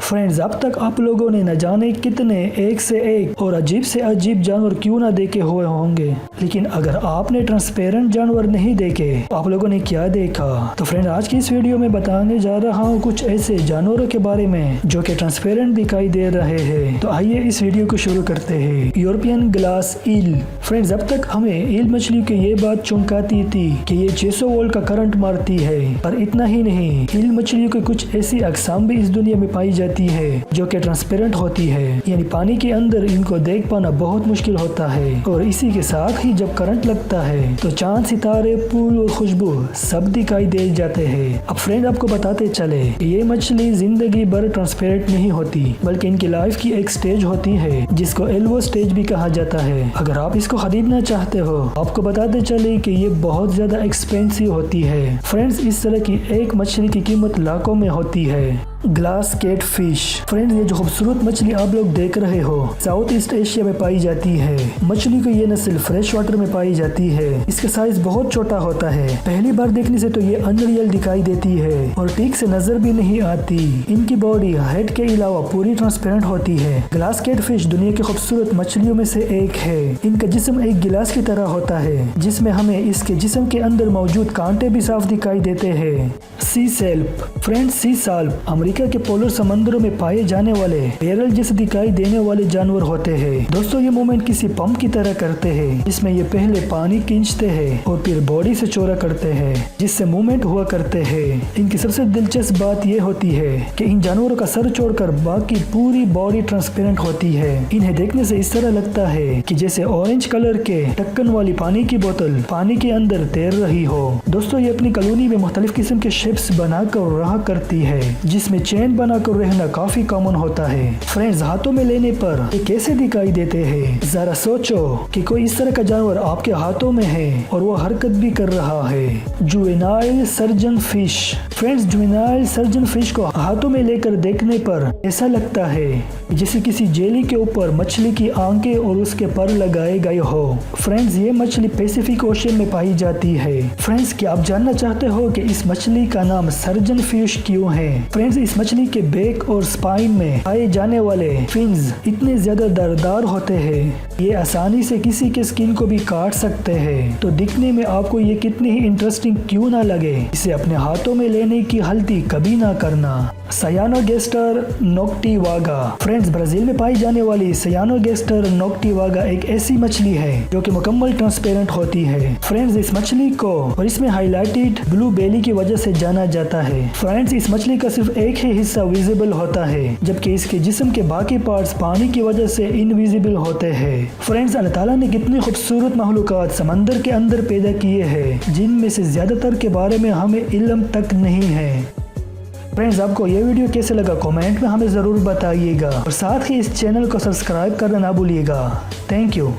Friends, अब तक आप लोगों ने न जाने कितने एक से एक और अजीब से अजीब जानवर क्यों ना देखे हुए होंगे, लेकिन अगर आपने ट्रांसपेरेंट जानवर नहीं देखे तो आप लोगों ने क्या देखा। तो फ्रेंड्स, आज की इस वीडियो में बताने जा रहा हूँ कुछ ऐसे जानवरों के बारे में जो कि ट्रांसपेरेंट दिखाई दे रहे हैं। तो आइए इस वीडियो को शुरू करते हैं। यूरोपियन ग्लास ईल। फ्रेंड्स, अब तक हमें ईल मछली की ये बात चौंकाती थी कि ये 600 वोल्ट का करंट मारती है, पर इतना ही नहीं, ईल मछलियों की कुछ ऐसी अक़साम भी इस दुनिया में पाई जाती है जो कि ट्रांसपेरेंट होती है, यानी पानी के अंदर इनको देख पाना बहुत मुश्किल होता है। और इसी के साथ ही जब करंट लगता है तो चांद, सितारे, फूल और खुशबू सब दिखाई दे जाते हैं। अब फ्रेंड, आपको बताते चले कि ये मछली जिंदगी भर ट्रांसपेरेंट नहीं होती, बल्कि इनकी लाइफ की एक स्टेज होती है जिसको एल्वो स्टेज भी कहा जाता है। अगर आप इसको खरीदना चाहते हो, आपको बताते चले कि ये बहुत ज्यादा एक्सपेंसिव होती है। फ्रेंड्स, इस तरह की एक मछली की कीमत लाखों में होती है। Glass cat fish. फ्रेंड्स, ये जो खूबसूरत मछली आप लोग देख रहे हो साउथ ईस्ट एशिया में पाई जाती है। मछली को ये नस्ल फ्रेश वाटर में पाई जाती है। इसका साइज बहुत छोटा होता है। पहली बार देखने से तो ये अनरियल दिखाई देती है और ठीक से नजर भी नहीं आती। इनकी बॉडी हेड के अलावा पूरी ट्रांसपेरेंट होती है। ग्लास कैट फिश दुनिया की खूबसूरत मछलियों में से एक है। इनका जिस्म एक गिलास की तरह होता है, जिसमें हमें इसके जिस्म के अंदर मौजूद कांटे भी साफ दिखाई देते हैं। सी सैल्प। फ्रेंड्स, सी सैल्प अमेरिका के पोलर समंदरों में पाए जाने वाले बैरल जैसे दिखाई देने वाले जानवर होते हैं। दोस्तों, ये मूवमेंट किसी पंप की तरह करते हैं, जिसमें ये पहले पानी खींचते हैं और फिर बॉडी से चौड़ा करते हैं, जिससे मूवमेंट हुआ करते हैं। इनकी सबसे दिलचस्प बात ये होती है कि इन जानवरों का सर छोड़कर बाकी पूरी बॉडी ट्रांसपेरेंट होती है। इन्हें देखने से इस तरह लगता है कि जैसे ऑरेंज कलर के ढक्कन वाली पानी की बोतल पानी के अंदर तैर रही हो। दोस्तों, ये अपनी कॉलोनी में मुख्तलिफ किस्म के शेप्स बनाकर रहा करती है, जिसमें चैन बनाकर रहना काफी कॉमन होता है। फ्रेंड्स, हाथों में लेने पर ये कैसे दिखाई देते हैं? जरा सोचो कि कोई इस तरह का जानवर आपके हाथों में है और वो हरकत भी कर रहा है। Juvenile surgeon fish. Friends, juvenile surgeon fish को हाथों में लेकर देखने पर ऐसा लगता है जैसे किसी जेली के ऊपर मछली की आंखें और उसके पर लगाए गए हो। फ्रेंड्स, ये मछली पैसिफिक ओशन में पाई जाती है। फ्रेंड्स, क्या आप जानना चाहते हो कि इस मछली का नाम सर्जन फिश क्यों है? फ्रेंड्स, इस मछली के बैक और स्पाइन में पाए जाने वाले फिन्स इतने ज्यादा धारदार होते हैं, ये आसानी से किसी के स्किन को भी काट सकते हैं। तो दिखने में आपको ये कितनी ही इंटरेस्टिंग क्यों ना लगे, इसे अपने हाथों में लेने की गलती कभी ना करना। सायानोगेस्टर नोक्टिवागा। फ्रेंड्स, ब्राजील में पाई जाने वाली सायानोगेस्टर नोक्टिवागा एक ऐसी मछली है जो कि मुकम्मल ट्रांसपेरेंट होती है। फ्रेंड्स, इस मछली को और इसमें हाईलाइटेड ब्लू बेली की वजह से जाना जाता है। फ्रेंड्स, इस मछली का सिर्फ एक ही हिस्सा विजिबल होता है, जबकि इसके जिस्म के बाकी पार्ट्स पानी की वजह से इनविजिबल होते हैं। फ्रेंड्स, अल्लाह ताला ने कितनी खूबसूरत मखलूकात समंदर के अंदर पैदा किए हैं, जिनमें से ज्यादातर के बारे में हमें इल्म तक नहीं है। फ्रेंड्स, आपको ये वीडियो कैसे लगा कमेंट में हमें ज़रूर बताइएगा और साथ ही इस चैनल को सब्सक्राइब करना ना भूलिएगा। Thank you.